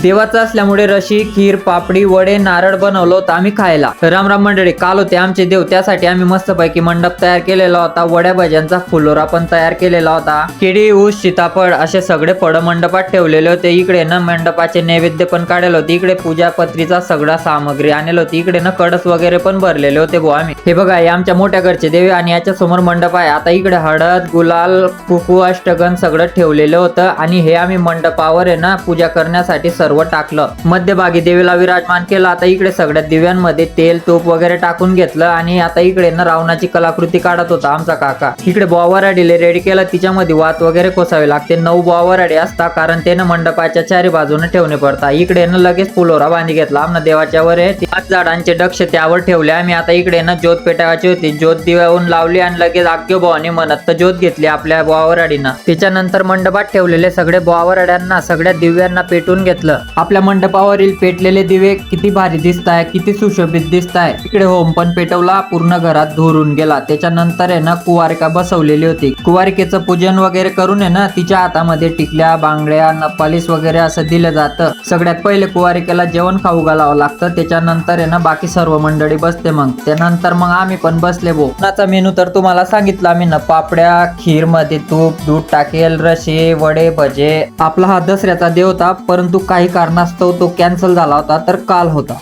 देवाचा असल्यामुळे रशी, खीर, पापडी, वडे, नारळ बनवलं होतं आम्ही खायला. राम राम मंडळी, काल होते आमचे देव, त्यासाठी आम्ही मस्तपैकी मंडप तयार केलेला होता. वड्या भाज्यांचा फुलोरा पण तयार केलेला होता. केळी, ऊस, सीताफळ असे सगळे फळं मंडपात ठेवलेले होते. इकडे ना मंडपाचे नैवेद्य पण काढले होते. इकडे पूजा पत्रीचा सगळा सामग्री आणलेली होती. इकडे ना कळस वगैरे पण भरलेले होते भाऊ आम्ही. हे बघा, हे आमच्या मोठ्या घरचे देव आणि याच्या समोर मंडप आहे. आता इकडे हळद, गुलाल, कुकू, अष्टगन सगळं ठेवलेलं होतं आणि हे आम्ही मंडपावर आहे ना पूजा करण्यासाठी सर्व टाकलं. मध्यभागी देवीला विराजमान केलं. आता इकडे सगळ्या दिव्यांमध्ये तेल, तूप वगैरे टाकून घेतलं आणि आता इकडे ना रावणाची कलाकृती काढत होता आमचा काका. इकडे बोवाराडीले रेडी केलं. तिच्यामध्ये वात वगैरे कोसावे लागते. 9 बोवाराडी असतात, कारण ते ना मंडपाच्या चारी बाजूने ठेवणे पडतात. इकडे ना लगेच फुलोरा बांधी घेतला. आमना देवाच्या वर 5 झाडांचे डक्ष त्यावर ठेवले आम्ही. आता इकडे ना ज्योत पेटावायची होती. ज्योत दिव्याहून लावली आणि लगेच आग्यो भावानी म्हणत ज्योत घेतली आपल्या बोवाराडीनं. त्याच्यानंतर मंडपात ठेवलेले सगळे बोवाराड्यांना, सगळ्या दिव्यांना पेटून घेतलं. आपल्या मंडपावरील पेटलेले दिवे किती भारी दिसताय, किती सुशोभित दिसताय. इकडे होम पण पेटवला. पूर्ण घरात धुरून गेला. त्याच्यानंतर आहे ना कुवारिका बसवलेली होती. कुवारिकेचं पूजन वगैरे करून आहे ना तिच्या हातामध्ये टिकल्या, बांगड्या, नपालीस वगैरे असं दिलं जातं. सगळ्यात पहिले कुवारिकेला जेवण खाऊ घालावं लागतं. त्याच्यानंतर आहे ना बाकी सर्व मंडळी बसते. मग त्यानंतर मग आम्ही पण बसले भाऊ. नाचा मेनू तर तुम्हाला सांगितलं आम्ही ना. पापड्या, खीर मध्ये तूप, दूध टाकेल, रशे, वडे, भजे. आपला हा दसऱ्याचा देव होता, परंतु काही कारणास्तव तो कॅन्सल झाला होता, तर काल होता.